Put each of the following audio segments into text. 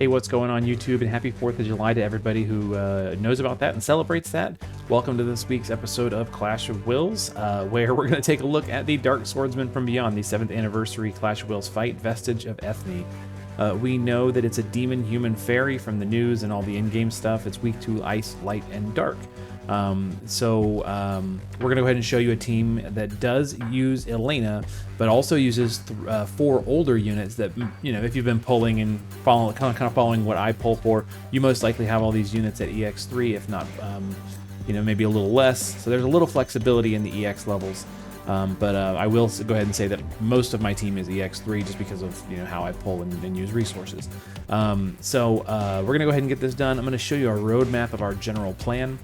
Hey, what's going on YouTube, and happy 4th of July to everybody who knows about that and celebrates that. Welcome to this week's episode of Clash of Wills, where we're going to take a look at the Dark Swordsman from Beyond, the 7th anniversary Clash of Wills fight, Vestige of Eithne. We know that it's a demon human fairy from the news and all the in-game stuff. It's weak to ice, light, and dark. We're going to go ahead and show you a team that does use Elena, but also uses 4 older units that, you know, if you've been pulling and kind of following what I pull for, you most likely have all these units at EX3, if not, you know, maybe a little less. So there's a little flexibility in the EX levels. I will go ahead and say that most of my team is EX3 just because of, you know, how I pull and use resources. We're going to go ahead and get this done. I'm going to show you a roadmap of our general plan.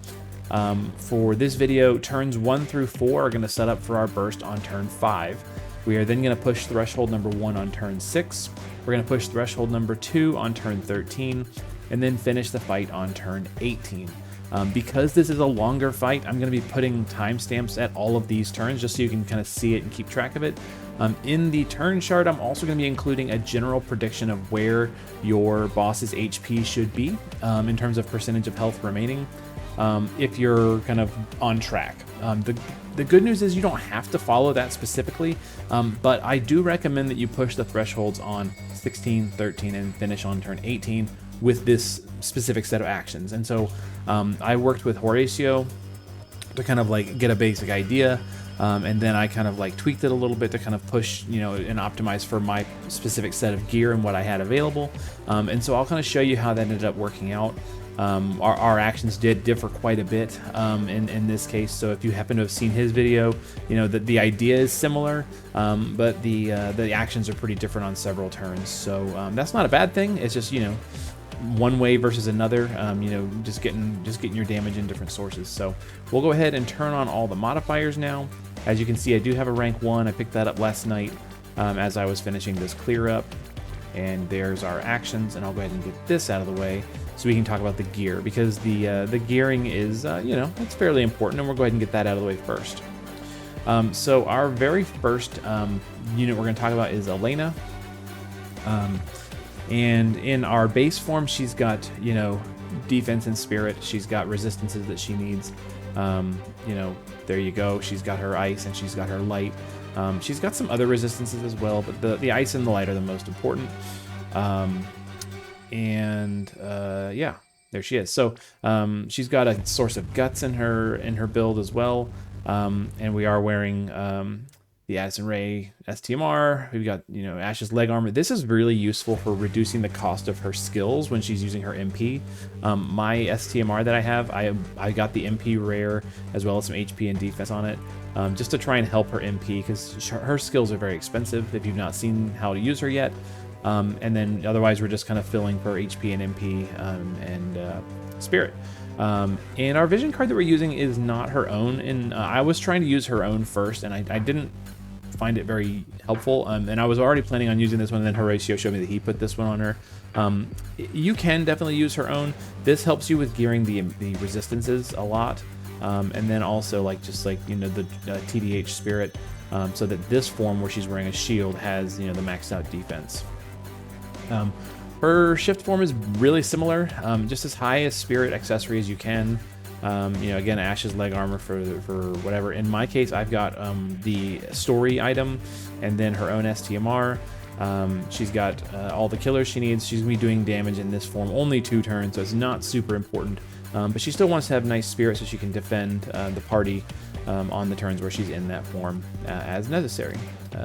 For this video, turns 1 through 4 are going to set up for our burst on turn 5. We are then going to push threshold number 1 on turn 6. We're going to push threshold number 2 on turn 13, and then finish the fight on turn 18. Because this is a longer fight, I'm going to be putting timestamps at all of these turns just so you can kind of see it and keep track of it. In the turn chart, I'm also going to be including a general prediction of where your boss's HP should be in terms of percentage of health remaining. If you're kind of on track. The good news is you don't have to follow that specifically, but I do recommend that you push the thresholds on 16, 13, and finish on turn 18 with this specific set of actions. And so I worked with Horatio to kind of like get a basic idea, and then I kind of like tweaked it a little bit to kind of push, you know, and optimize for my specific set of gear and what I had available. And so I'll kind of show you how that ended up working out. Our actions did differ quite a bit in this case, so if you happen to have seen his video, you know that the idea is similar, but the actions are pretty different on several turns. So that's not a bad thing. It's just, you know, one way versus another. You know, just getting your damage in different sources. So we'll go ahead and turn on all the modifiers now. As you can see, I do have a rank 1. I picked that up last night as I was finishing this clear up. And there's our actions, and I'll go ahead and get this out of the way so we can talk about the gear, because the gearing is, you know, it's fairly important, and we'll go ahead and get that out of the way first. So our very first unit we're going to talk about is Elena. And in our base form, she's got, you know, defense and spirit. She's got resistances that she needs. You know, there you go. She's got her ice and she's got her light. She's got some other resistances as well, but the ice and the light are the most important. Yeah, there she is. So she's got a source of guts in her build as well. And we are wearing the Addison Ray STMR. We've got, you know, Ash's leg armor. This is really useful for reducing the cost of her skills when she's using her MP. My STMR that I have, I got the MP rare as well as some HP and defense on it, just to try and help her MP, because her skills are very expensive if you've not seen how to use her yet. And then otherwise we're just kind of filling for HP and MP and spirit. And our vision card that we're using is not her own, and I was trying to use her own first, and I didn't find it very helpful, and I was already planning on using this one, and then Horatio showed me that he put this one on her. You can definitely use her own. This helps you with gearing the resistances a lot, and then also like you know, the TDH spirit, so that this form where she's wearing a shield has, you know, the maxed out defense. Her shift form is really similar, just as high as spirit accessory as you can. You know, again, Ash's leg armor for whatever. In my case, I've got the story item and then her own STMR. She's got all the killers she needs. She's gonna be doing damage in this form only 2 turns, so it's not super important. But she still wants to have nice spirit so she can defend the party on the turns where she's in that form as necessary.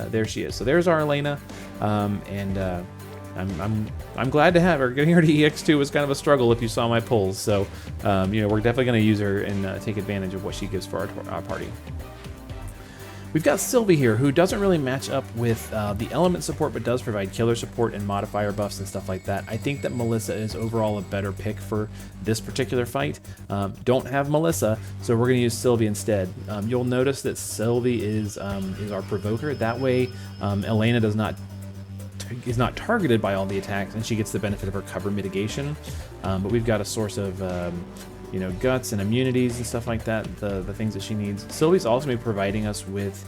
There she is. So there's our Elena, I'm glad to have her. Getting her to EX2 was kind of a struggle if you saw my pulls, so you know, we're definitely going to use her and take advantage of what she gives for our party. We've got Sylvie here, who doesn't really match up with the element support, but does provide killer support and modifier buffs and stuff like that. I think that Melissa is overall a better pick for this particular fight. Don't have Melissa, so we're going to use Sylvie instead. You'll notice that Sylvie is our provoker. That way, Elena is not targeted by all the attacks, and she gets the benefit of her cover mitigation. But we've got a source of you know, guts and immunities and stuff like that, the things that she needs. Sylvie's also going to be providing us with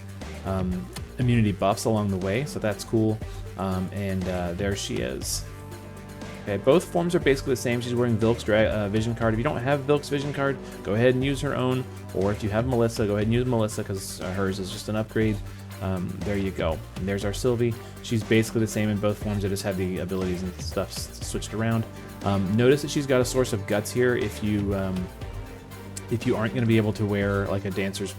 immunity buffs along the way, so that's cool. There she is. Okay, both forms are basically the same. She's wearing Vilk's vision card. If you don't have Vilk's vision card, go ahead and use her own. Or if you have Melissa, go ahead and use Melissa because hers is just an upgrade. There you go. And there's our Sylvie. She's basically the same in both forms. I just have the abilities and stuff switched around. Notice that she's got a source of guts here. If you aren't going to be able to wear like a dancer's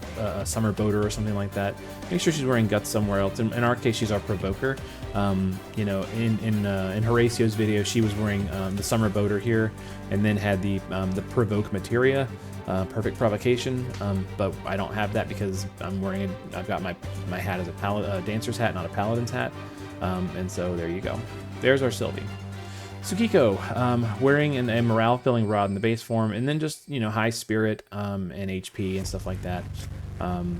summer boater or something like that, make sure she's wearing guts somewhere else. In our case, she's our provoker. You know, in Horacio's video, she was wearing the summer boater here, and then had the provoke materia, perfect provocation. But I don't have that because I've got my hat as a dancer's hat, not a paladin's hat. And so there you go. There's our Sylvie. Tsukiko, wearing a morale-filling rod in the base form, and then just, you know, high spirit and HP and stuff like that.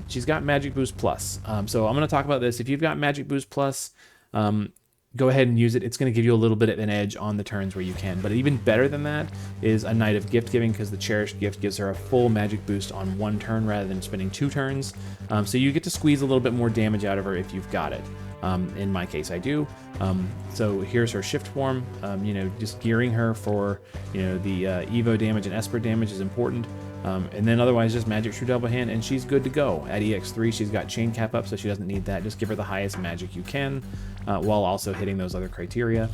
She's got Magic Boost Plus. So I'm going to talk about this. If you've got Magic Boost Plus, go ahead and use it. It's going to give you a little bit of an edge on the turns where you can. But even better than that is a Knight of Gift Giving, because the Cherished Gift gives her a full magic boost on one turn rather than spending 2 turns. So you get to squeeze a little bit more damage out of her if you've got it. In my case, I do. So here's her shift form. You know, just gearing her for, you know, the Evo damage and Esper damage is important. And then otherwise just Magic True Double Hand, and she's good to go. At EX3, she's got Chain Cap up, so she doesn't need that. Just give her the highest magic you can, while also hitting those other criteria.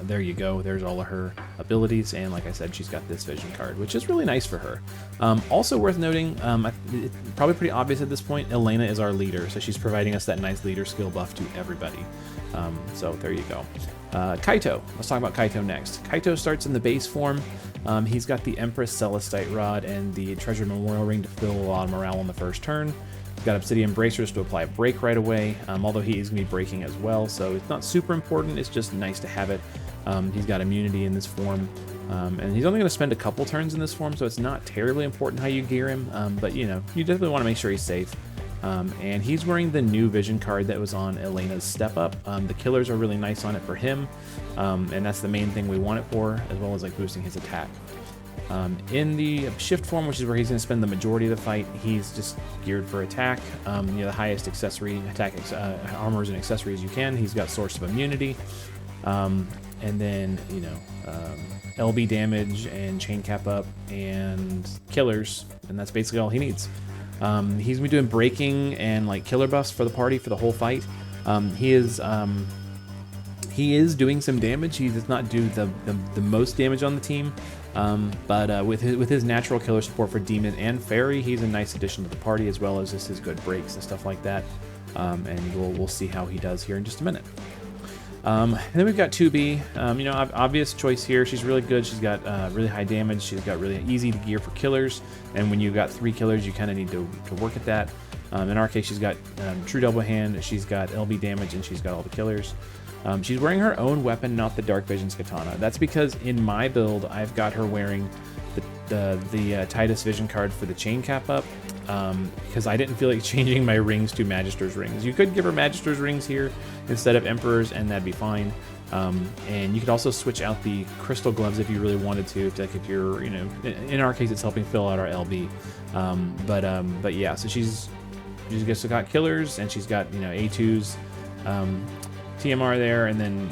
There you go. There's all of her abilities, and like I said, she's got this vision card, which is really nice for her. Also worth noting, it's probably pretty obvious at this point, Elena is our leader, so she's providing us that nice leader skill buff to everybody. So there you go. Kaito. Let's talk about Kaito next. Kaito starts in the base form. He's got the Empress Celestite Rod and the Treasure Memorial Ring to fill a lot of morale on the first turn. He's got Obsidian Bracers to apply a break right away, although he is going to be breaking as well, so it's not super important. It's just nice to have it. He's got immunity in this form, and he's only going to spend a couple turns in this form, so it's not terribly important how you gear him, but you know, you definitely want to make sure he's safe. And he's wearing the new vision card that was on Elena's Step Up. The killers are really nice on it for him, and that's the main thing we want it for, as well as like boosting his attack. In the shift form, which is where he's going to spend the majority of the fight, he's just geared for attack. You know, the highest accessory attack armors and accessories you can. He's got Source of Immunity, and then, you know, LB damage and Chain Cap up and killers, and that's basically all he needs. He's going to be doing breaking and like killer buffs for the party for the whole fight. He is doing some damage. He does not do the most damage on the team, but with his natural killer support for Demon and Fairy, he's a nice addition to the party, as well as just his good breaks and stuff like that. And we'll see how he does here in just a minute. And then we've got 2B. You know, obvious choice here. She's really good. She's got really high damage. She's got really easy to gear for killers. And when you've got 3 killers, you kind of need to work at that. In our case, she's got True Double Hand. She's got LB damage, and she's got all the killers. She's wearing her own weapon, not the Dark Vision's Katana. That's because in my build, I've got her wearing the Titus Vision card for the Chain Cap up, because I didn't feel like changing my rings to Magister's rings. You could give her Magister's rings here instead of Emperor's, and that'd be fine. And you could also switch out the crystal gloves if you really wanted to, if you're, you know, in our case, it's helping fill out our LB. But yeah, so she's just got killers, and she's got, you know, A2s, TMR there, and then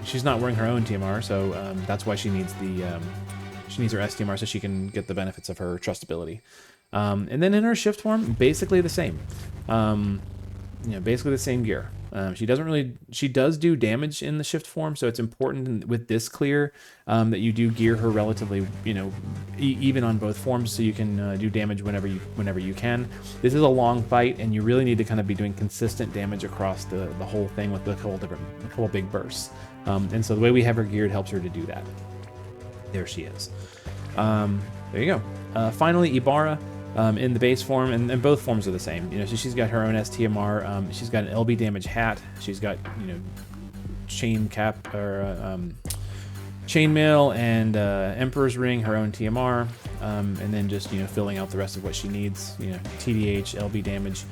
she's not wearing her own TMR, so that's why she needs she needs her STMR so she can get the benefits of her trustability. And then in her shift form, basically the same. You know, basically the same gear. She does do damage in the shift form, so it's important with this clear that you do gear her relatively, you know, even on both forms, so you can do damage whenever you can. This is a long fight, and you really need to kind of be doing consistent damage across the whole thing with a couple big bursts. And so the way we have her geared helps her to do that. There she is. There you go. Finally, Ibarra. In the base form, and both forms are the same. You know, so she's got her own STMR. She's got an LB damage hat. She's got, you know, chain cap or chainmail and Emperor's ring, her own TMR, and then just, you know, filling out the rest of what she needs. You know, TDH, LB damage,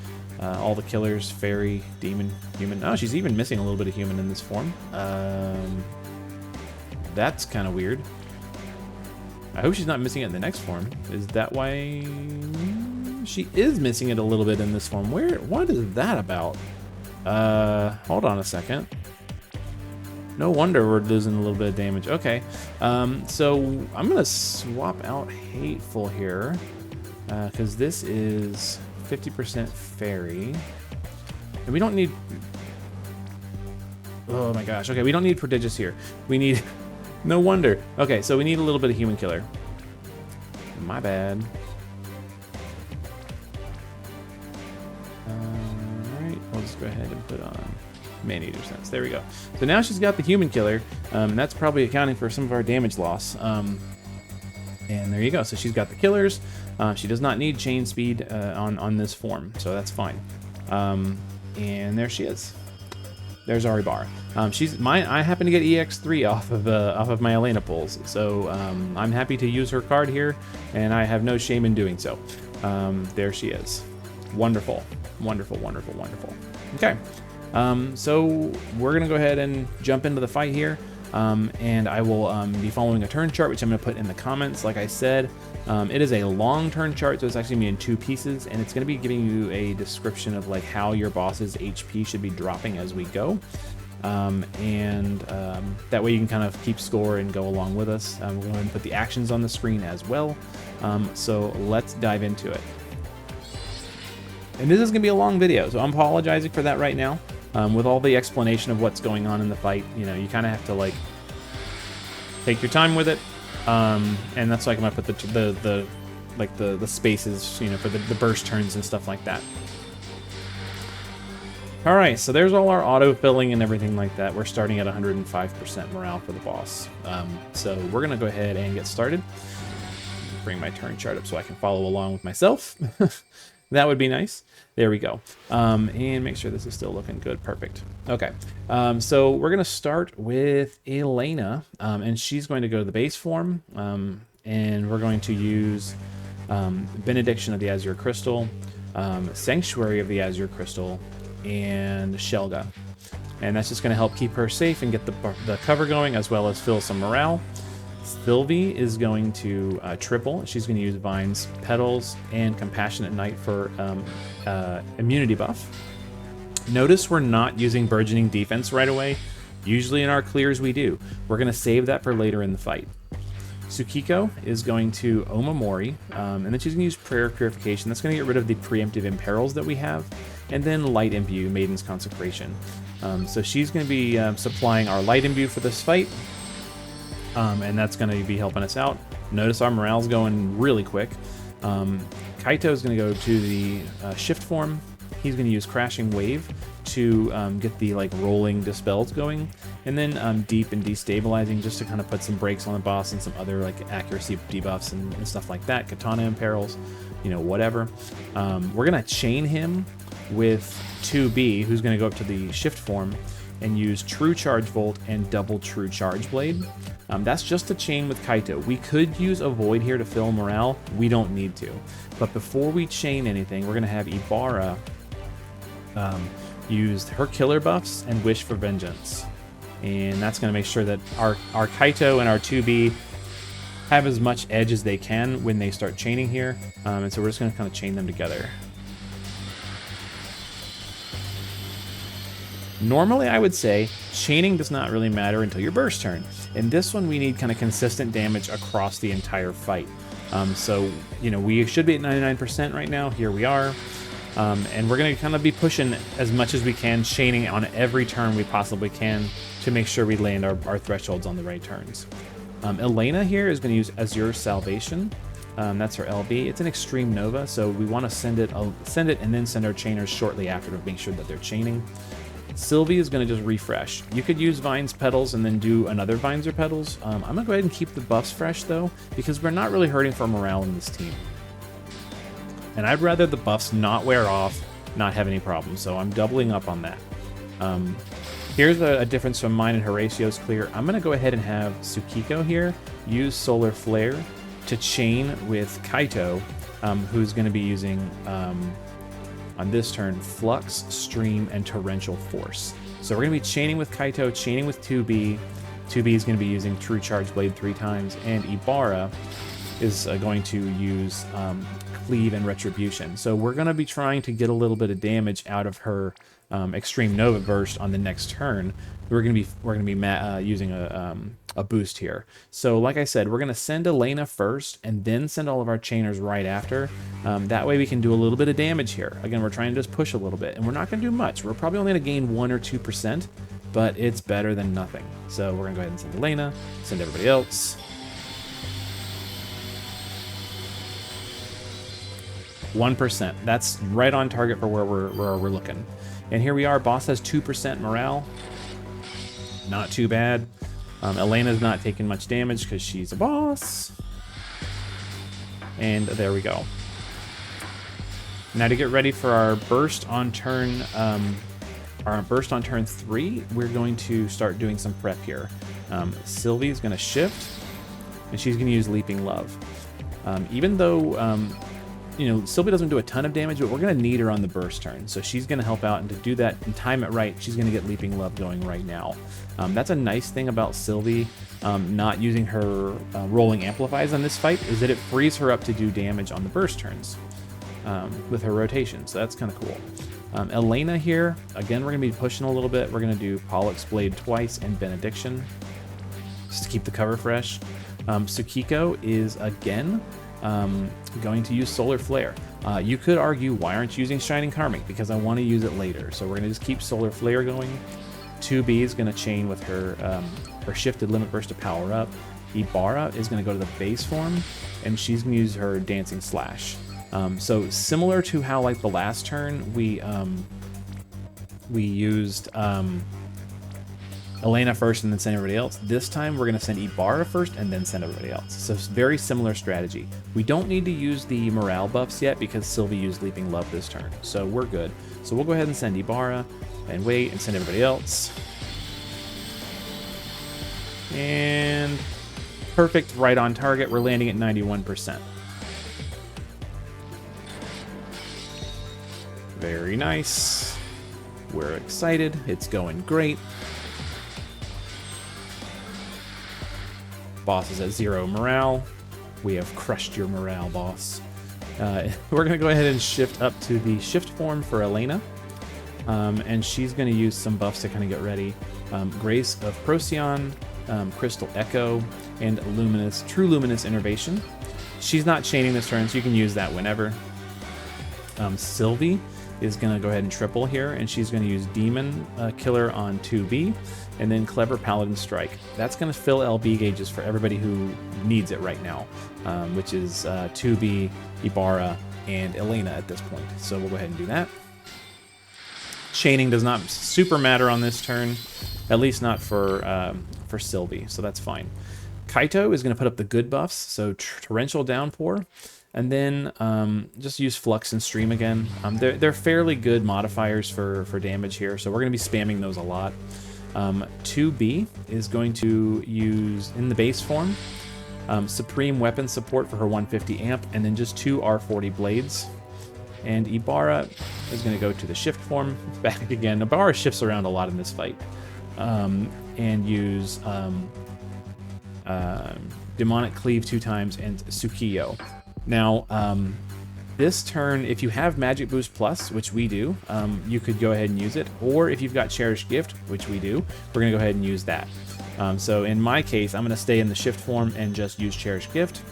all the killers, fairy, demon, human. Oh, she's even missing a little bit of human in this form. That's kind of weird. I hope she's not missing it in the next form. Is that why she is missing it a little bit in this form? What is that about? Hold on a second. No wonder we're losing a little bit of damage. Okay, so I'm gonna swap out Hateful here, because this is 50% Fairy. And we don't need... Oh my gosh, okay, we don't need Prodigious here. We need... No wonder. Okay, so we need a little bit of Human Killer. My bad. Alright, we'll just go ahead and put on Man-Eater Sense. There we go. So now she's got the Human Killer, and that's probably accounting for some of our damage loss. And there you go. So she's got the killers. She does not need chain speed on this form, so that's fine. And there she is. There's Aribara. I happen to get EX3 off of my Elena pulls, so I'm happy to use her card here, and I have no shame in doing so. There she is. Wonderful, wonderful, wonderful, wonderful. Okay, so we're gonna go ahead and jump into the fight here, and I will be following a turn chart, which I'm gonna put in the comments. Like I said, it is a long turn chart, so it's actually gonna be in 2 pieces, and it's gonna be giving you a description of like how your boss's HP should be dropping as we go. That way you can kind of keep score and go along with us. We're going to put the actions on the screen as well. So let's dive into it. And this is going to be a long video, so I'm apologizing for that right now. With all the explanation of what's going on in the fight, you know, you kind of have to like take your time with it. And that's why I'm going to put the spaces, you know, for the burst turns and stuff like that. All right, so there's all our auto-filling and everything like that. We're starting at 105% morale for the boss. So we're going to go ahead and get started. Bring my turn chart up so I can follow along with myself. That would be nice. There we go. And make sure this is still looking good. Perfect. Okay, so we're going to start with Elena, and she's going to go to the base form, and we're going to use Benediction of the Azure Crystal, Sanctuary of the Azure Crystal, and Shelga. And that's just going to help keep her safe and get the cover going, as well as fill some morale. Sylvie is going to triple. She's going to use Vine's Petals and Compassionate Knight for immunity buff. Notice we're not using Burgeoning Defense right away. Usually in our clears we do. We're going to save that for later in the fight. Tsukiko is going to Omamori, and then she's going to use Prayer Purification. That's going to get rid of the preemptive imperils that we have. And then Light Imbue, Maiden's Consecration. So she's going to be supplying our Light Imbue for this fight. And that's going to be helping us out. Notice our morale's going really quick. Kaito is going to go to the shift form. He's going to use Crashing Wave to get the like rolling dispels going, and then deep and destabilizing just to kind of put some brakes on the boss and some other like accuracy debuffs and stuff like that. Katana imperils, you know, whatever. We're going to chain him with 2B, who's going to go up to the shift form and use True Charge Volt and Double True Charge Blade. That's just a chain with Kaito. We could use a Void here to fill morale. We don't need to. But before we chain anything, we're going to have Ibarra use her killer buffs and Wish for Vengeance. And that's going to make sure that our Kaito and our 2B have as much edge as they can when they start chaining here. And so we're just going to kind of chain them together. Normally, I would say chaining does not really matter until your burst turn. In this one, we need kind of consistent damage across the entire fight. So, you know, we should be at 99% right now. Here we are. And we're going to kind of be pushing as much as we can, chaining on every turn we possibly can to make sure we land our thresholds on the right turns. Elena here is going to use Azure Salvation. That's her LB. It's an Extreme Nova, so we want to send it and then send our chainers shortly after to make sure that they're chaining. Sylvie is going to just refresh. You could use Vine's Petals and then do another Vines or Petals. I'm going to go ahead and keep the buffs fresh, though, because we're not really hurting for morale in this team. And I'd rather the buffs not wear off, not have any problems, so I'm doubling up on that. Here's a difference from mine and Horatio's clear. I'm going to go ahead and have Tsukiko here use Solar Flare to chain with Kaito, who's going to be using... on this turn, Flux, Stream, and Torrential Force. So we're going to be chaining with Kaito, chaining with 2B. 2B is going to be using True Charge Blade 3 times, and Ibarra is going to use Cleave, and Retribution. So we're going to be trying to get a little bit of damage out of her Extreme Nova Burst on the next turn. We're going to be using a boost here. So like I said, we're going to send Elena first and then send all of our chainers right after. That way we can do a little bit of damage here. Again, we're trying to just push a little bit, and we're not going to do much. We're probably only going to gain 1 or 2%, but it's better than nothing. So we're going to go ahead and send Elena, send everybody else. 1%. That's right on target for where we're looking. And here we are. Boss has 2% morale. Not too bad. Elena's not taking much damage because she's a boss. And there we go. Now to get ready for our burst on turn, our burst on turn 3, we're going to start doing some prep here. Sylvie's going to shift, and she's going to use Leaping Love. Even though you know, Sylvie doesn't do a ton of damage, but we're going to need her on the burst turn. So she's going to help out, and to do that and time it right, she's going to get Leaping Love going right now. That's a nice thing about Sylvie not using her rolling amplifies on this fight, is that it frees her up to do damage on the burst turns with her rotation. So that's kind of cool. Elena here, again, we're going to be pushing a little bit. We're going to do Pollux Blade twice and Benediction, just to keep the cover fresh. Tsukiko is, again, going to use Solar Flare. You could argue, why aren't you using Shining Karmic? Because I want to use it later. So we're going to just keep Solar Flare going. 2B is going to chain with her her Shifted Limit Burst to power up. Ibarra is going to go to the base form, and she's going to use her Dancing Slash. So similar to how, like, the last turn, we used Elena first and then send everybody else. This time we're going to send Ibarra first and then send everybody else. So it's very similar strategy. We don't need to use the morale buffs yet because Sylvie used Leaping Love this turn. So we're good. So we'll go ahead and send Ibarra and wait and send everybody else. And perfect, right on target. We're landing at 91%. Very nice. We're excited. It's going great. Boss is at 0 morale. We have crushed your morale, boss. We're going to go ahead and shift up to the shift form for Elena. And she's going to use some buffs to kind of get ready. Grace of Procyon, Crystal Echo, and True Luminous Innervation. She's not chaining this turn, so you can use that whenever. Sylvie is going to go ahead and triple here, and she's going to use Demon Killer on 2B, and then Clever Paladin Strike. That's going to fill LB gauges for everybody who needs it right now, which is 2B, Ibarra, and Elena at this point. So we'll go ahead and do that. Chaining does not super matter on this turn, at least not for Sylvie, so that's fine. Kaito is going to put up the good buffs, so Torrential Downpour, and then just use Flux and Stream again. They're fairly good modifiers for damage here, so we're going to be spamming those a lot. 2B is going to use, in the base form, Supreme Weapon Support for her 150 amp, and then just 2 R40 blades. And Ibarra is going to go to the shift form, back again. Ibarra shifts around a lot in this fight. And use Demonic Cleave 2 times and Tsukiyo. Now, this turn, if you have Magic Boost Plus, which we do, you could go ahead and use it. Or if you've got Cherished Gift, which we do, we're going to go ahead and use that. So in my case, I'm going to stay in the shift form and just use Cherished Gift.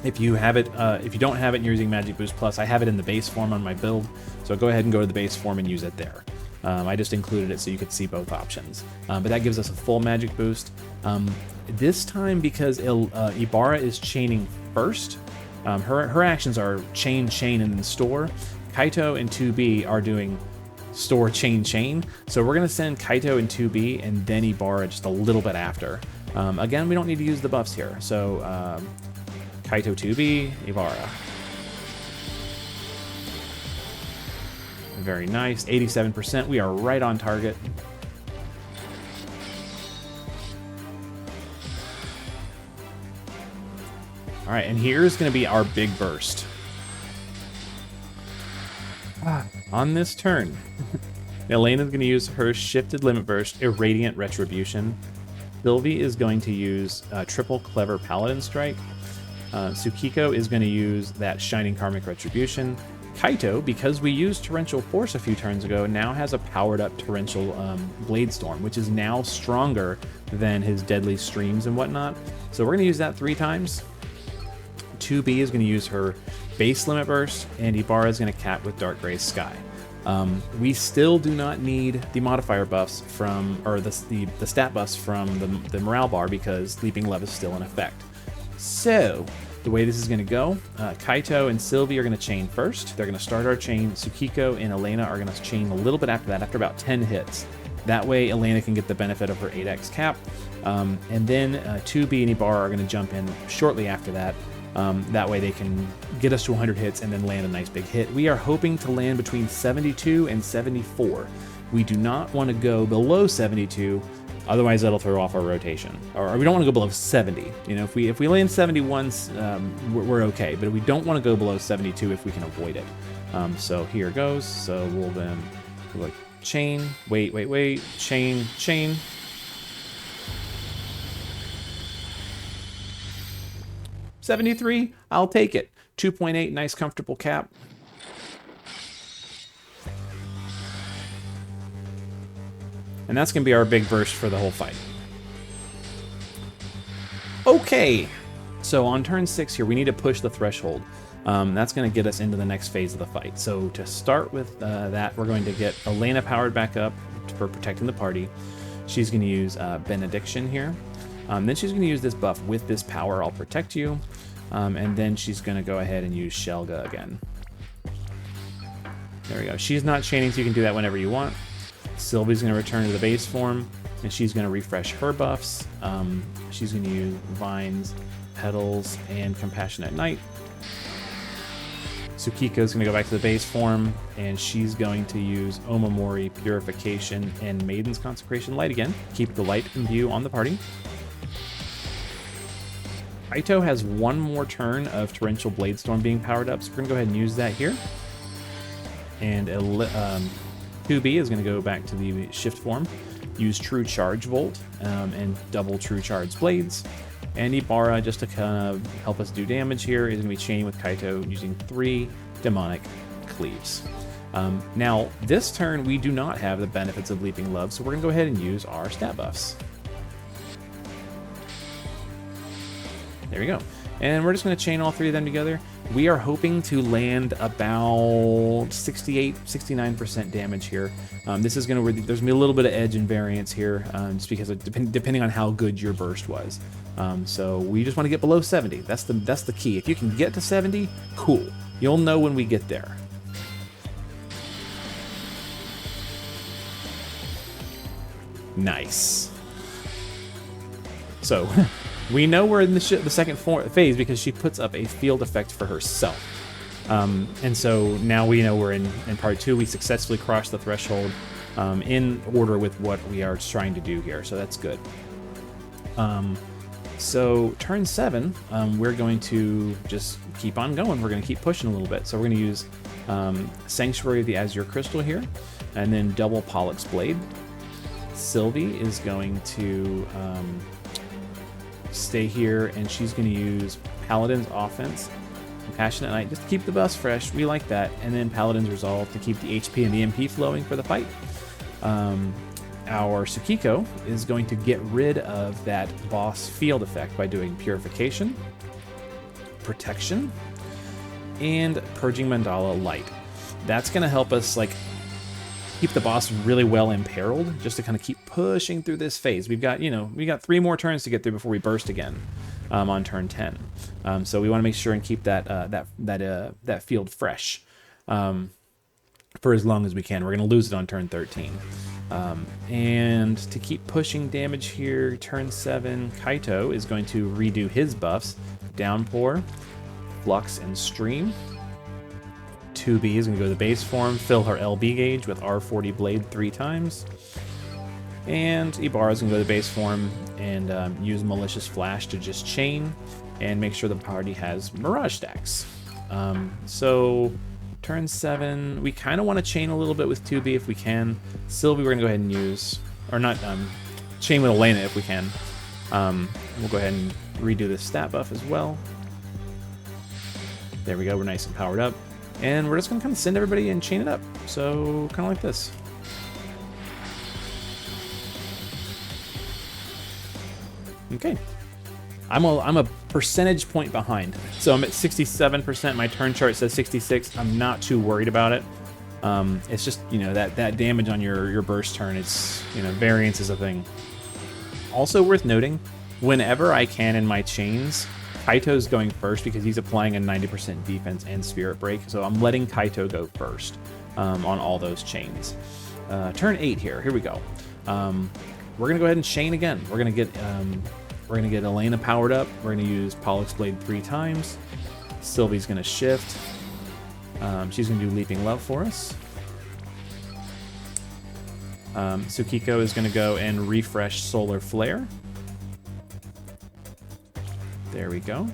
If you have it, if you don't have it and you're using Magic Boost Plus, I have it in the base form on my build. So go ahead and go to the base form and use it there. I just included it so you could see both options. But that gives us a full magic boost. This time, because Ibarra is chaining first, her actions are chain, and then store. Kaito and 2B are doing store, chain. So we're going to send Kaito and 2B and then Ibarra just a little bit after. Again, we don't need to use the buffs here. So Kaito 2B, Ibarra. Very nice, 87%. We are right on target. All right, and here's going to be our big burst. On this turn, Elena's going to use her Shifted Limit Burst, Irradiant Retribution. Sylvie is going to use triple Clever Paladin Strike. Tsukiko is going to use that Shining Karmic Retribution. Kaito, because we used Torrential Force a few turns ago, now has a powered up Torrential Blade Storm, which is now stronger than his Deadly Streams and whatnot. So we're going to use that 3 times. 2B is going to use her base Limit Burst, and Ibarra is going to cap with Dark Gray Sky. We still do not need the modifier buffs from, or the stat buffs from the morale bar, because Leaping Love is still in effect. So the way this is going to go, Kaito and Sylvie are going to chain first. They're going to start our chain. Tsukiko and Elena are going to chain a little bit after that, after about 10 hits. That way Elena can get the benefit of her 8x cap. And then 2B and Ibarra are going to jump in shortly after that. That way they can get us to 100 hits and then land a nice big hit. We are hoping to land between 72 and 74. We do not want to go below 72, otherwise that'll throw off our rotation. Or we don't want to go below 70. You know, if we land 71, we're okay. But we don't want to go below 72 if we can avoid it. So here goes. So we'll then like chain, wait, chain. $73, I'll take it. 2.8, nice comfortable cap. And that's going to be our big burst for the whole fight. Okay, so on turn 6 here, we need to push the threshold. That's going to get us into the next phase of the fight. So to start with that, we're going to get Elena powered back up for protecting the party. She's going to use Benediction here. Then she's going to use this buff with this power, I'll protect you. And then she's going to go ahead and use Shelga again. There we go. She's not chaining, so you can do that whenever you want. Sylvie's going to return to the base form, and she's going to refresh her buffs. She's going to use Vines, Petals, and Compassionate Night. Tsukiko's going to go back to the base form, and she's going to use Omamori, Purification, and Maiden's Consecration Light again. Keep the light in view on the party. Kaito has one more turn of Torrential Blade Storm being powered up, so we're going to go ahead and use that here. And 2B is going to go back to the shift form, use True Charge Volt, and double True Charge Blades. And Ibarra, just to kind of help us do damage here, is going to be chaining with Kaito using 3 Demonic Cleaves. Now, this turn we do not have the benefits of Leaping Love, so we're going to go ahead and use our stat buffs. There we go. And we're just going to chain all 3 of them together. We are hoping to land about 68-69% damage here. This is going to, there's going to be a little bit of edge and variance here, just because of, depending on how good your burst was. So we just want to get below 70. That's the key. If you can get to 70, cool. You'll know when we get there. Nice. So we know we're in the second phase because she puts up a field effect for herself. And so now we know we're in part 2. We successfully crossed the threshold in order with what we are trying to do here. So that's good. So turn 7, we're going to just keep on going. We're going to keep pushing a little bit. So we're going to use Sanctuary of the Azure Crystal here, and then double Pollux Blade. Sylvie is going to stay here, and she's going to use Paladin's Offense, Compassionate Night, just to keep the buffs fresh. We like that. And then Paladin's Resolve to keep the HP and the MP flowing for the fight. Our Tsukiko is going to get rid of that boss field effect by doing Purification, Protection, and Purging Mandala Light. That's going to help us like keep the boss really well imperiled, just to kind of keep pushing through this phase. We've got, we got 3 more turns to get through before we burst again on turn 10. So we want to make sure and keep that field fresh for as long as we can. We're going to lose it on turn 13. And to keep pushing damage here, turn 7, Kaito is going to redo his buffs: Downpour, Flux, and Stream. 2B is going to go to the base form, fill her LB gauge with R40 Blade 3 times. And Ibarra is going to go to the base form and use Malicious Flash to just chain and make sure the party has Mirage stacks. So turn 7, we kind of want to chain a little bit with 2B if we can. Sylvie we're going to go ahead and use, or not, chain with Elena if we can. We'll go ahead and redo the stat buff as well. There we go. We're nice and powered up. And we're just going to kind of send everybody and chain it up. So kind of like this. Okay. I'm a percentage point behind. So I'm at 67%. My turn chart says 66. I'm not too worried about it. It's just, you know, that damage on your burst turn. It's, you know, variance is a thing. Also worth noting, whenever I can in my chains, Kaito's going first because he's applying a 90% defense and Spirit Break. So I'm letting Kaito go first on all those chains. Turn 8 here. Here we go. We're gonna go ahead and chain again. We're gonna get Elena powered up. We're gonna use Pollux Blade 3 times. Sylvie's gonna shift. She's gonna do Leaping Love for us. Tsukiko is gonna go and refresh Solar Flare. There we go.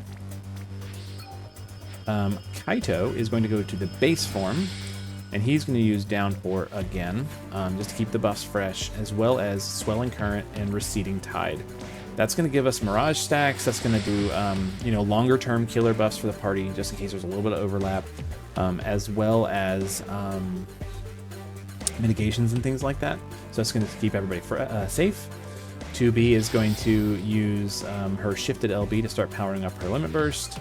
Kaito is going to go to the base form, and he's going to use Downpour again, just to keep the buffs fresh, as well as Swelling Current and Receding Tide. That's going to give us Mirage stacks. That's going to do, you know, longer-term killer buffs for the party, just in case there's a little bit of overlap, as well as mitigations and things like that. So that's going to keep everybody safe. 2B is going to use her Shifted LB to start powering up her Limit Burst,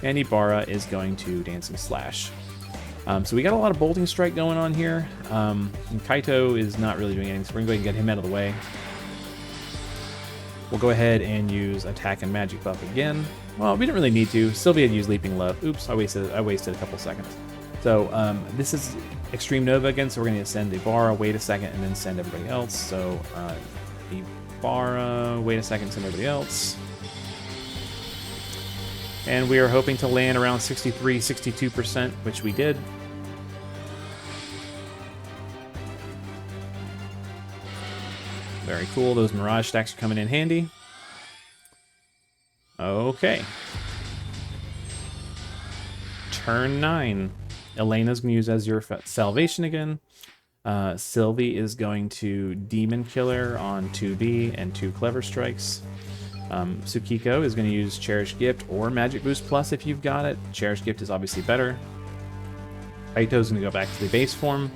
and Ibarra is going to Dancing Slash. So we got a lot of Bolting Strike going on here, and Kaito is not really doing anything, so we're going to go ahead and get him out of the way. We'll go ahead and use Attack and Magic buff again. Well, we didn't really need to. Sylvia had used Leaping Love. Oops, I wasted a couple seconds. So this is Extreme Nova again, so we're going to send Ibarra, wait a second, and then send everybody else. So Ibarra, wait a second, send everybody else. And we are hoping to land around 63, 62%, which we did. Very cool. Those Mirage stacks are coming in handy. Okay. Turn 9. Elena's going to use Azure Salvation again. Sylvie is going to Demon Killer on 2B and 2 Clever Strikes. Tsukiko is going to use Cherish Gift or Magic Boost Plus if you've got it. Cherish Gift is obviously better. Kaito's going to go back to the base form,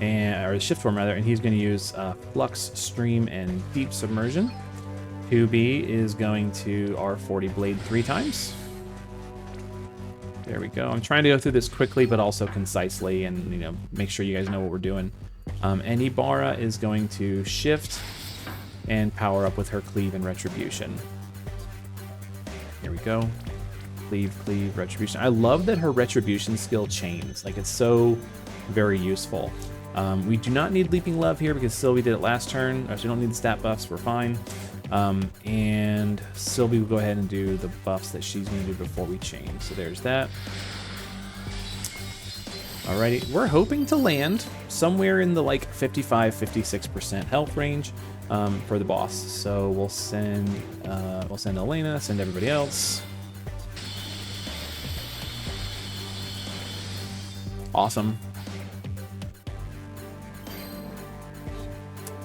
or the shift form rather, and he's going to use Flux, Stream, and Deep Submersion. 2B is going to R40 Blade 3 times. There we go. I'm trying to go through this quickly, but also concisely, and, you know, make sure you guys know what we're doing. And Ibarra is going to shift and power up with her Cleave and Retribution. Here we go. Cleave, Cleave, Retribution. I love that her Retribution skill chains. Like, it's so very useful. We do not need Leaping Love here because Sylvie did it last turn, so we don't need the stat buffs. We're fine. And Sylvie will go ahead and do the buffs that she's going to do before we chain. So there's that. Alrighty, we're hoping to land somewhere in the like 55-56% health range for the boss. So we'll send Elena, send everybody else. Awesome.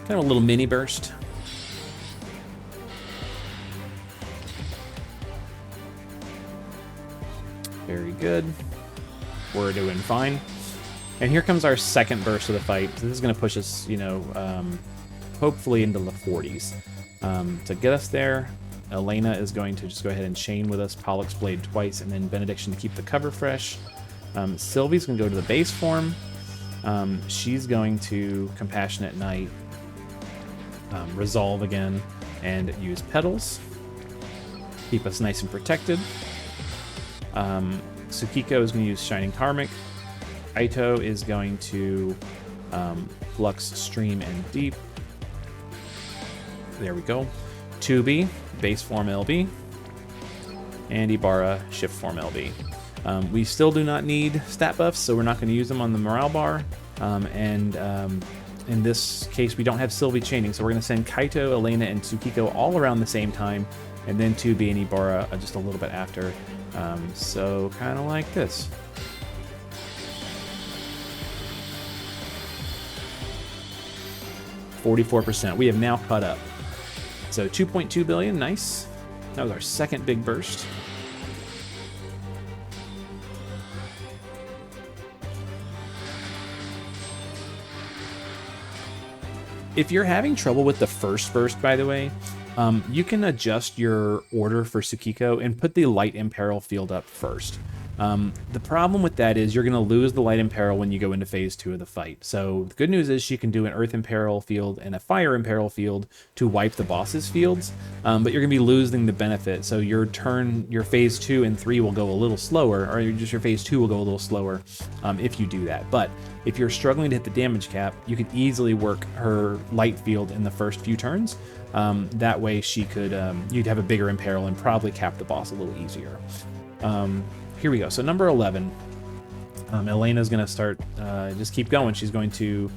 Kind of a little mini burst. Very good. We're doing fine. And here comes our second burst of the fight. So this is going to push us, you know, hopefully into the 40s. To get us there, Elena is going to just go ahead and chain with us, Pollux Blade twice, and then Benediction to keep the cover fresh. Sylvie's going to go to the base form. She's going to Compassionate Knight, Resolve again, and use Petals. Keep us nice and protected. Tsukiko is going to use Shining Karmic. Kaito is going to Flux, Stream, and Deep. There we go. 2B, base form LB. And Ibarra, shift form LB. We still do not need stat buffs, so we're not going to use them on the morale bar. In this case, we don't have Sylvie chaining, so we're going to send Kaito, Elena, and Tsukiko all around the same time, and then 2B and Ibarra just a little bit after. So kind of like this. %. We have now caught up. So 2.2 billion, nice. That was our second big burst. If you're having trouble with the first burst, by the way, you can adjust your order for Tsukiko and put the Light Imperil field up first. The problem with that is you're going to lose the Light Imperil when you go into phase 2 of the fight. So the good news is she can do an Earth Imperil field and a Fire Imperil field to wipe the boss's fields, but you're going to be losing the benefit. So your phase 2 and 3 will go a little slower, or just your phase 2 will go a little slower if you do that. But if you're struggling to hit the damage cap, you can easily work her light field in the first few turns. That way she could, you'd have a bigger Imperil and probably cap the boss a little easier. Here we go. So number 11, Elena's going to start, just keep going. She's going to,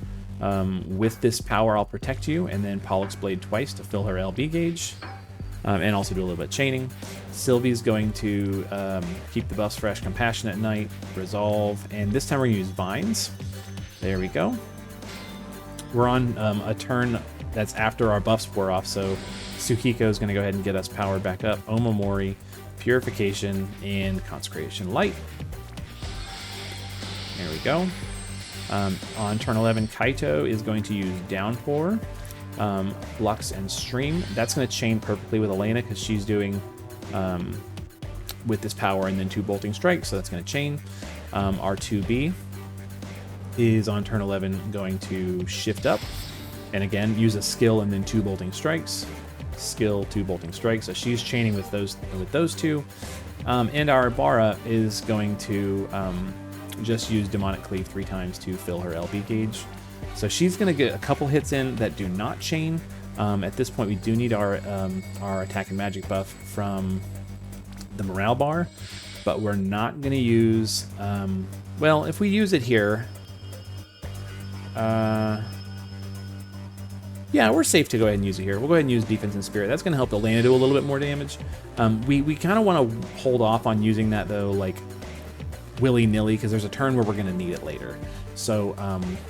with this power, I'll protect you, and then Pollux Blade twice to fill her LB gauge, and also do a little bit of chaining. Sylvie's going to keep the buffs fresh, Compassionate Night, Resolve, and this time we're going to use Vines. There we go. We're on a turn that's after our buffs wore off, so Tsukiko is going to go ahead and get us powered back up. Omamori, Purification, and Consecration Light. There we go. On turn 11, Kaito is going to use Downpour, Lux, and Stream. That's going to chain perfectly with Elena because she's doing with this power and then 2 Bolting Strikes, so that's going to chain. Our 2B is on turn 11 going to shift up, and again use a skill and then 2 Bolting Strikes. Skill, 2 Bolting Strikes, so she's chaining with those 2. And our Ibarra is going to just use Demonic Cleave 3 times to fill her LB gauge. So she's going to get a couple hits in that do not chain. At this point, we do need our attack and magic buff from the morale bar, but we're not going to use. Well, if we use it here, yeah, we're safe to go ahead and use it here. We'll go ahead and use Defense and Spirit. That's going to help Elena do a little bit more damage. We kind of want to hold off on using that, though, like, willy-nilly, because there's a turn where we're going to need it later. So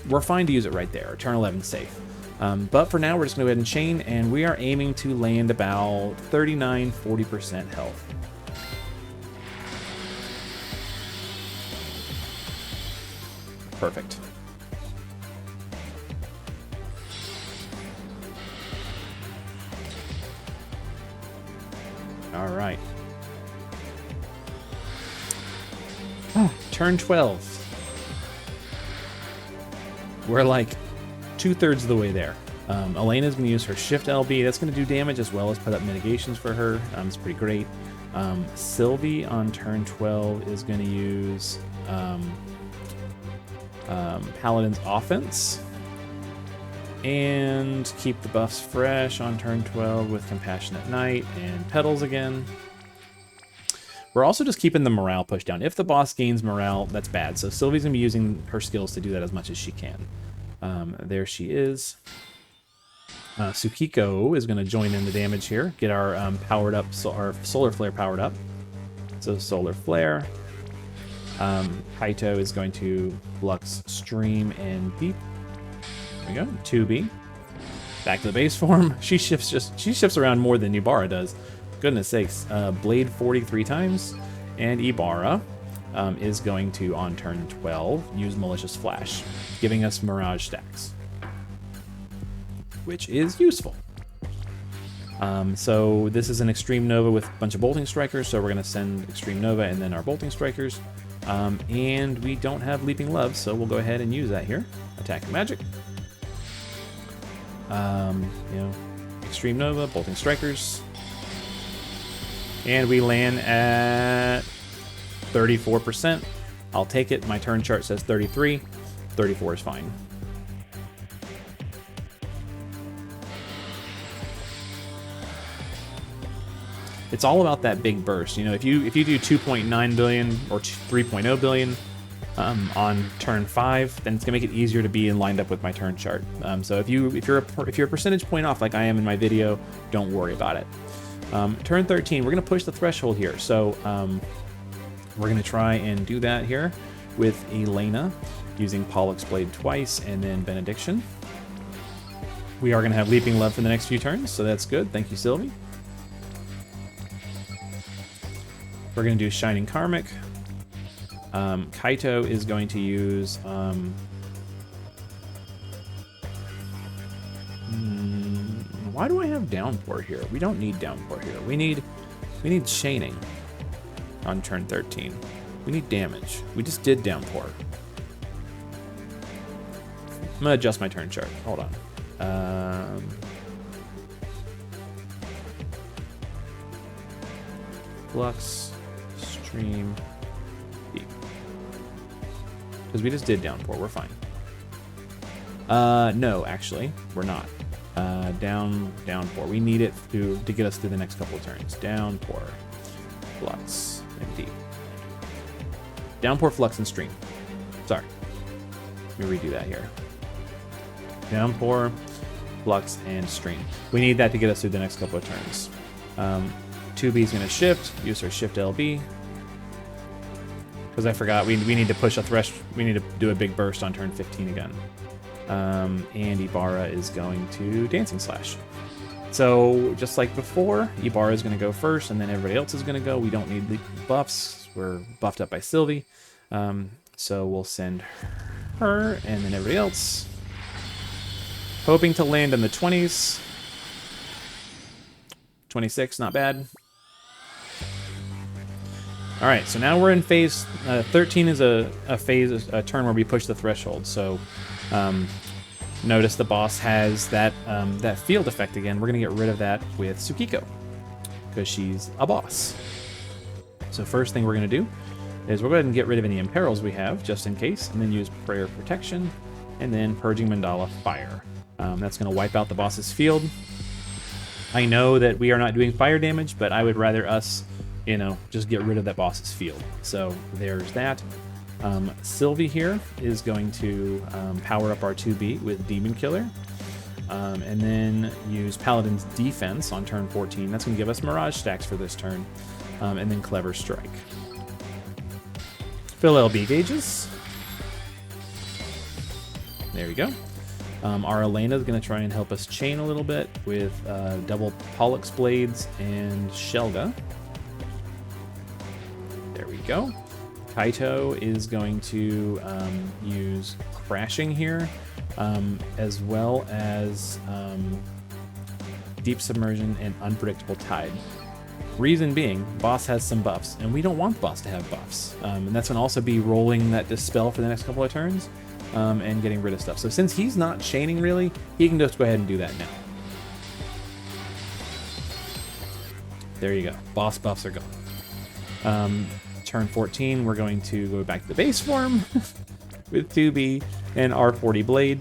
we're fine to use it right there. Turn 11 safe. But for now, we're just going to go ahead and chain, and we are aiming to land about 39-40% health. Perfect. All right. Oh, turn 12. We're like 2/3 of the way there. Elena's going to use her Shift LB. That's going to do damage as well as put up mitigations for her. It's pretty great. Sylvie on turn 12 is going to use Paladin's Offense and keep the buffs fresh on turn 12 with Compassionate Night and Petals again. We're also just keeping the morale pushed down. If the boss gains morale, that's bad. So Sylvie's going to be using her skills to do that as much as she can. There she is. Tsukiko is going to join in the damage here. Get our powered up, our Solar Flare powered up. So Solar Flare. Kaito is going to Lux, Stream, and Beep. There we go. 2B. Back to the base form. She shifts around more than Ibarra does. Goodness sakes. Blade 43 times. And Ibarra is going to, on turn 12, use Malicious Flash, giving us Mirage stacks, which is useful. So this is an Extreme Nova with a bunch of Bolting Strikers, so we're going to send Extreme Nova and then our Bolting Strikers. And we don't have Leaping Love, so we'll go ahead and use that here. Attack and Magic. Extreme Nova, Bolting Strikers. And we land at 34%. I'll take it. My turn chart says 33. 34 is fine. It's all about that big burst. You know, if you do 2.9 billion or 3.0 billion on turn 5, then it's gonna make it easier to be lined up with my turn chart. So if you're a percentage point off like I am in my video, don't worry about it. Turn 13, we're gonna push the threshold here. So we're gonna try and do that here with Elena using Pollux Blade twice and then Benediction. We are gonna have Leaping Love for the next few turns, so that's good. Thank you, Sylvie. We're going to do Shining Karmic. Kaito is going to use Why do I have downpour here? We don't need downpour here. We need chaining on turn 13. We need damage. We just did downpour. I'm gonna adjust my turn chart. Hold on. Flux, stream, deep. Because we just did downpour. We're fine. No, actually, we're not. Downpour. We need it to get us through the next couple of turns. Downpour, flux, and deep. Downpour, flux, and stream. Sorry. Let me redo that here. Downpour, flux, and stream. We need that to get us through the next couple of turns. 2B is going to shift. Use our shift LB. Because I forgot, we need to push a thresh. We need to do a big burst on turn 15 again. And Ibarra is going to Dancing Slash. So just like before, Ibarra is going to go first, and then everybody else is going to go. We don't need the buffs. We're buffed up by Sylvie. So we'll send her, and then everybody else. Hoping to land in the 20s. 26, not bad. All right, so now we're in phase 13 is a turn where we push the threshold. So notice the boss has that field effect again. We're gonna get rid of that with Tsukiko because she's a boss. So first thing we're gonna do is we'll go ahead and get rid of any imperils we have just in case, and then use Prayer Protection, and then Purging Mandala Fire. That's gonna wipe out the boss's field. I know that we are not doing fire damage, but I would rather us, just get rid of that boss's field. So there's that. Sylvie here is going to power up our 2B with Demon Killer, and then use Paladin's Defense on turn 14. That's going to give us Mirage stacks for this turn, and then Clever Strike. Fill LB gauges. There we go. Our Elena is going to try and help us chain a little bit with double Pollux Blades and Shelga. There we go. Kaito is going to use Crashing here, as well as Deep Submersion and Unpredictable Tide. Reason being, boss has some buffs, and we don't want boss to have buffs. And that's going to also be rolling that Dispel for the next couple of turns, and getting rid of stuff. So since he's not chaining really, he can just go ahead and do that now. There you go. Boss buffs are gone. Turn 14, we're going to go back to the base form with 2B and R40 Blade.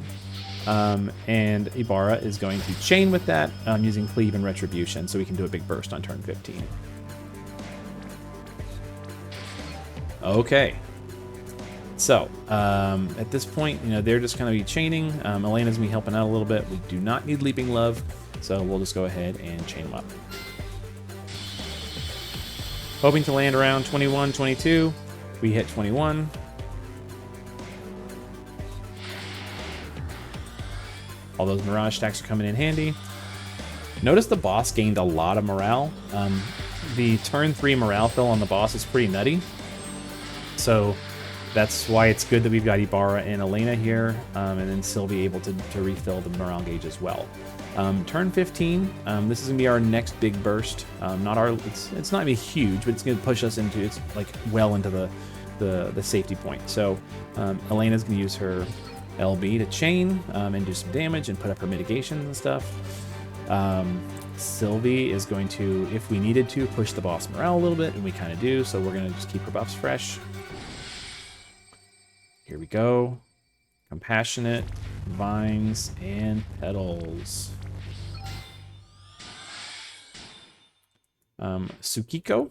And Ibarra is going to chain with that using Cleave and Retribution, so we can do a big burst on turn 15. Okay. So, at this point, they're just going to be chaining. Elena's going to be helping out a little bit. We do not need Leaping Love, so we'll just go ahead and chain them up. Hoping to land around 21, 22. We hit 21. All those Mirage stacks are coming in handy. Notice the boss gained a lot of morale. The turn 3 morale fill on the boss is pretty nutty. So that's why it's good that we've got Ibarra and Elena here, and then Sylvie able to refill the morale gauge as well. Turn 15, this is gonna be our next big burst. It's not gonna be huge, but it's gonna push us into, well into the safety point. So Elena's gonna use her LB to chain and do some damage and put up her mitigations and stuff. Sylvie is going to, if we needed to, push the boss morale a little bit, and we kind of do, so we're gonna just keep her buffs fresh. Here we go. Compassionate, Vines, and Petals. Tsukiko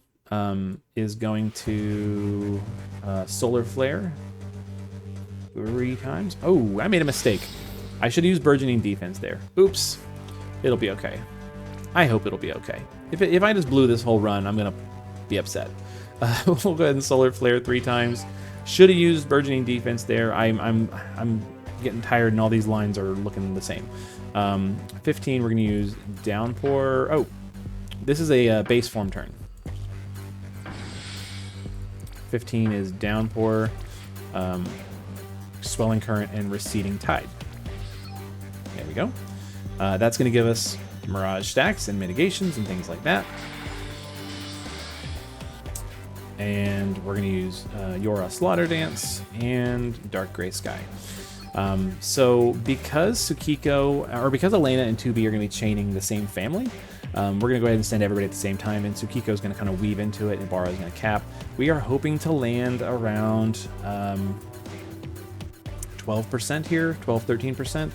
is going to Solar Flare 3 times. Oh, I made a mistake. I should use Burgeoning Defense there. Oops. It'll be okay. I hope it'll be okay. If I just blew this whole run, I'm gonna be upset. We'll go ahead and Solar Flare 3 times. Should have used Burgeoning Defense there. I'm getting tired, and all these lines are looking the same. 15, we're gonna use Downpour. Oh, this is a base form turn. 15 is Downpour, Swelling Current, and Receding Tide. There we go. That's going to give us Mirage stacks and mitigations and things like that. And we're going to use Yora Slaughter Dance and Dark Gray Sky. So because Tsukiko, or because Elena and 2B are going to be chaining the same family, we're going to go ahead and send everybody at the same time, and Tsukiko is going to kind of weave into it, and Ibarra is going to cap. We are hoping to land around 12% here, 12-13%.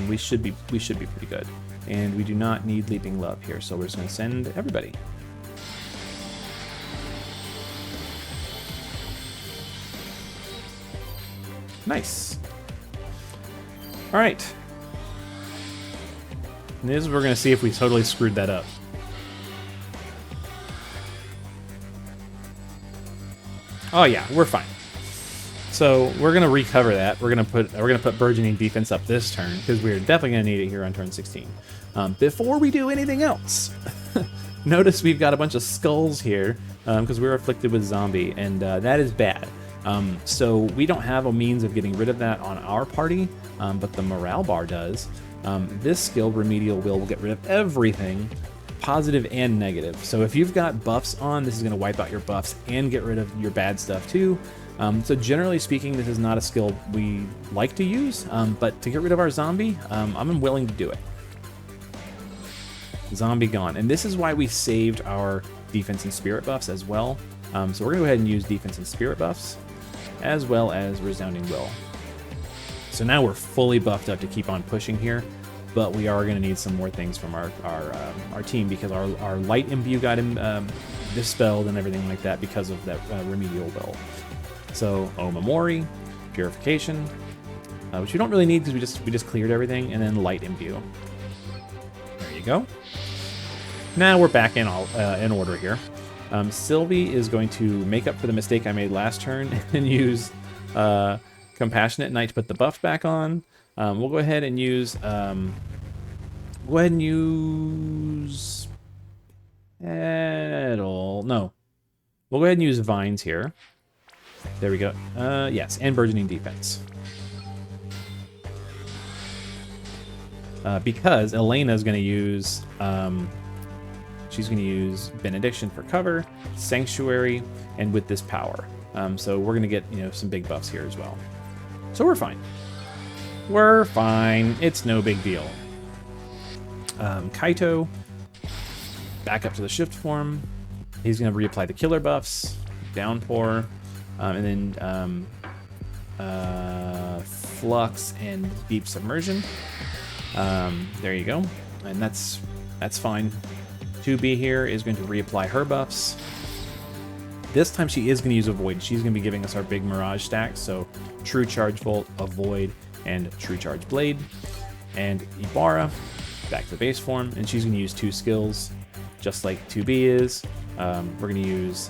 We should be pretty good, and we do not need Leaping Love here, so we're just going to send everybody. Nice. All right. And this is we're going to see if we totally screwed that up. Oh yeah, we're fine. So we're going to recover that. We're going to put burgeoning defense up this turn because we're definitely going to need it here on turn 16. Before we do anything else, notice we've got a bunch of skulls here because we're afflicted with zombie, and that is bad. So we don't have a means of getting rid of that on our party, but the morale bar does. This skill, Remedial will get rid of everything, positive and negative. So if you've got buffs on, this is going to wipe out your buffs and get rid of your bad stuff too. So generally speaking, this is not a skill we like to use, but to get rid of our zombie, I'm willing to do it. Zombie gone. And this is why we saved our defense and spirit buffs as well. So we're going to go ahead and use defense and spirit buffs, as well as Resounding Will. So now we're fully buffed up to keep on pushing here, but we are going to need some more things from our team because our light imbue got dispelled and everything like that because of that Remedial Will. So Omamori, Purification, which we don't really need because we just cleared everything, and then light imbue. There you go. Now we're back in order here. Sylvie is going to make up for the mistake I made last turn and use Compassionate Knight to put the buff back on. We'll go ahead and use Petal. No, we'll go ahead and use Vines here. There we go. Yes, and Burgeoning Defense. Because Elena is going to use she's going to use Benediction for cover, Sanctuary, and with this power. So we're going to get some big buffs here as well. So we're fine. We're fine. It's no big deal. Kaito, back up to the shift form. He's going to reapply the killer buffs, Downpour, and then Flux and Deep Submersion. There you go. And that's fine. 2B here is going to reapply her buffs. This time she is going to use Avoid. She's going to be giving us our big Mirage stack. So True Charge Volt, Avoid, and True Charge Blade. And Ibarra, back to base form. And she's going to use 2 skills, just like 2B is. We're going to use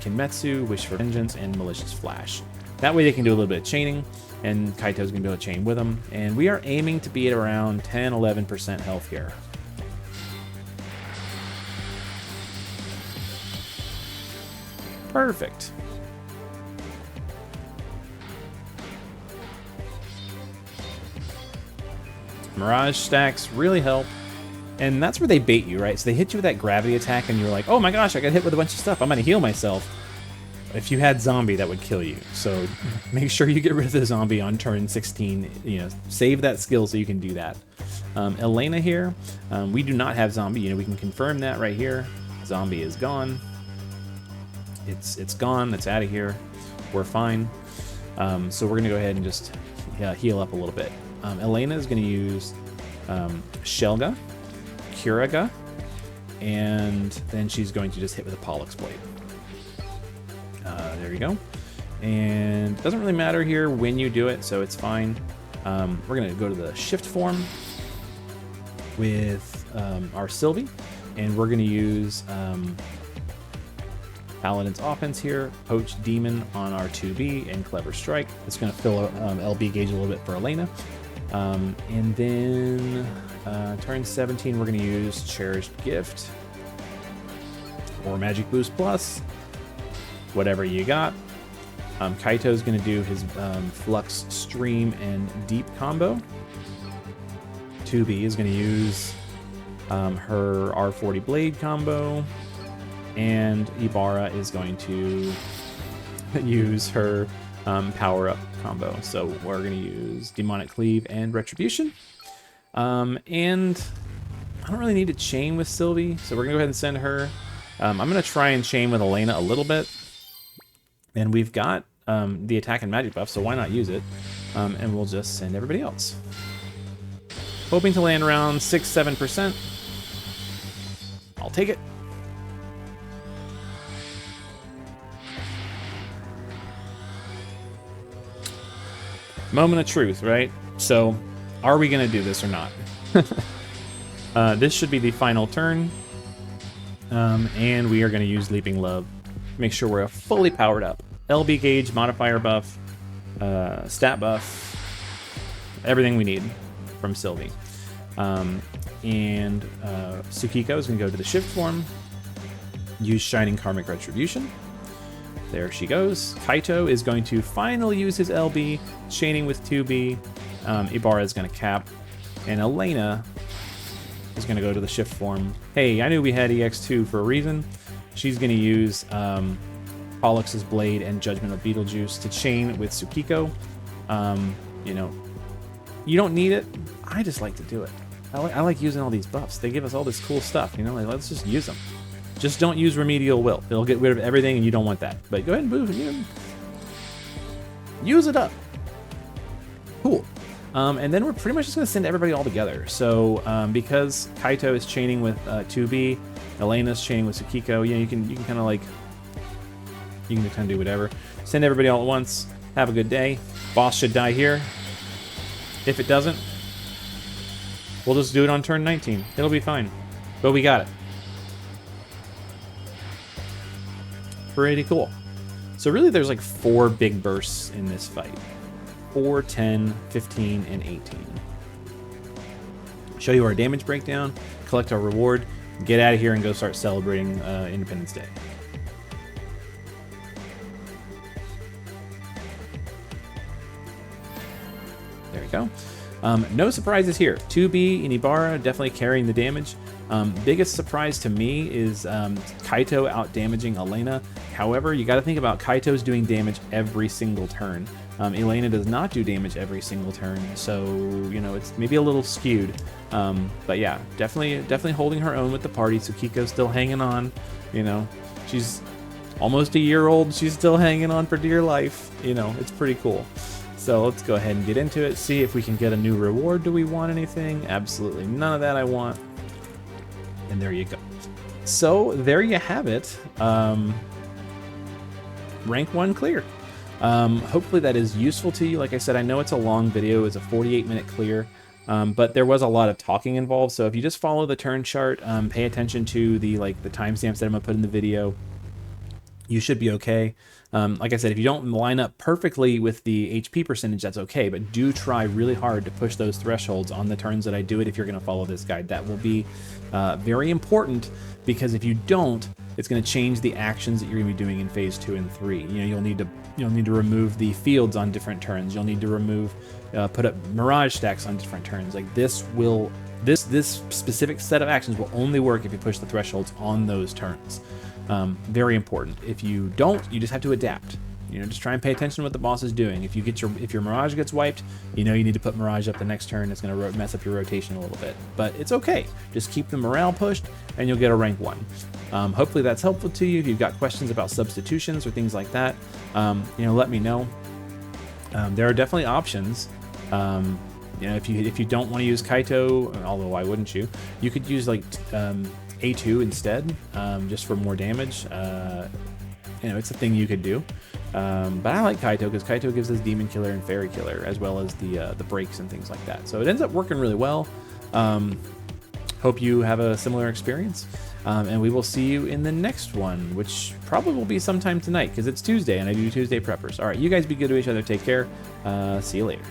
Kinmetsu, Wish for Vengeance, and Malicious Flash. That way they can do a little bit of chaining, and Kaito's going to be able to chain with them. And we are aiming to be at around 10-11% health here. Perfect. Mirage stacks really help. And that's where they bait you, right? So they hit you with that gravity attack and you're like, oh my gosh, I got hit with a bunch of stuff. I'm going to heal myself. If you had zombie, that would kill you. So make sure you get rid of the zombie on turn 16. Save that skill so you can do that. Elena here, we do not have zombie. We can confirm that right here. Zombie is gone. It's gone. It's out of here. We're fine. So we're going to go ahead and just heal up a little bit. Elena is going to use Shelga, Curaga, and then she's going to just hit with a Pollux Blade. There you go. And it doesn't really matter here when you do it, so it's fine. We're going to go to the shift form with our Sylvie, and we're going to use Paladin's Offense here, Poach Demon on our 2B, and Clever Strike. It's going to fill LB gauge a little bit for Elena. And then turn 17, we're going to use Cherished Gift or Magic Boost Plus, whatever you got. Kaito's going to do his Flux Stream and Deep combo. 2B is going to use her R40 blade combo, and Ibarra is going to use her power-up combo. So we're going to use Demonic Cleave and Retribution. And I don't really need to chain with Sylvie, so we're going to go ahead and send her. I'm going to try and chain with Elena a little bit. And we've got the attack and magic buff, so why not use it? And we'll just send everybody else. Hoping to land around 6-7%. I'll take it. Moment of truth, right? So, are we going to do this or not? This should be the final turn. And we are going to use Leaping Love. Make sure we're fully powered up. LB gauge, modifier buff, stat buff, everything we need from Sylvie. Tsukiko is going to go to the shift form. Use Shining Karmic Retribution. There she goes. Kaito is going to finally use his LB, chaining with 2B. Ibarra is going to cap. And Elena is going to go to the shift form. Hey, I knew we had EX2 for a reason. She's going to use Pollux's Blade and Judgment of Beetlejuice to chain with Tsukiko. You know, you don't need it. I just like to do it. I like using all these buffs. They give us all this cool stuff, you know? Like, let's just use them. Just don't use Remedial Will. It'll get rid of everything, and you don't want that. But go ahead and move it. Use it up. Cool. And then we're pretty much just going to send everybody all together. So because Kaito is chaining with 2B, Elena's chaining with Tsukiko, you know, you can kind of like, you can kind of do whatever. Send everybody all at once. Have a good day. Boss should die here. If it doesn't, we'll just do it on turn 19. It'll be fine. But we got it. Pretty cool. So really there's like 4 big bursts in this fight. 4, 10, 15, and 18. Show you our damage breakdown, collect our reward, get out of here and go start celebrating Independence Day. There we go. No surprises here. 2B and Ibarra definitely carrying the damage. Biggest surprise to me is Kaito out-damaging Elena. However, you got to think about Kaito's doing damage every single turn. Elena does not do damage every single turn, so, you know, it's maybe a little skewed. But yeah, definitely holding her own with the party. Tsukiko's still hanging on, you know. She's almost a year old. She's still hanging on for dear life. You know, it's pretty cool. So let's go ahead and get into it, see if we can get a new reward. Do we want anything? Absolutely none of that I want. And there you go. So there you have it. Rank 1 clear. Hopefully that is useful to you. Like I said, I know it's a long video. It's a 48-minute clear. But there was a lot of talking involved. So if you just follow the turn chart, pay attention to the timestamps that I'm gonna put in the video, you should be okay. Like I said, if you don't line up perfectly with the HP percentage, that's okay, but do try really hard to push those thresholds on the turns that I do it if you're going to follow this guide. That will be very important, because if you don't, it's going to change the actions that you're going to be doing in phase 2 and 3. You know, you'll need to remove the fields on different turns. You'll need to remove, put up mirage stacks on different turns. Like this specific set of actions will only work if you push the thresholds on those turns. Very important. If you don't, you just have to adapt. You know, just try and pay attention to what the boss is doing. If your Mirage gets wiped, you know you need to put Mirage up the next turn. It's going to mess up your rotation a little bit, but it's okay. Just keep the morale pushed, and you'll get a rank 1. Hopefully that's helpful to you. If you've got questions about substitutions or things like that, you know, let me know. There are definitely options. You know, if you don't want to use Kaito, although why wouldn't you? You could use like A2 instead, just for more damage. You know, it's a thing you could do. But I like Kaito because Kaito gives us Demon Killer and Fairy Killer, as well as the breaks and things like that. So it ends up working really well. Hope you have a similar experience. And we will see you in the next one, which probably will be sometime tonight because it's Tuesday and I do Tuesday preppers. All right, you guys be good to each other. Take care. See you later.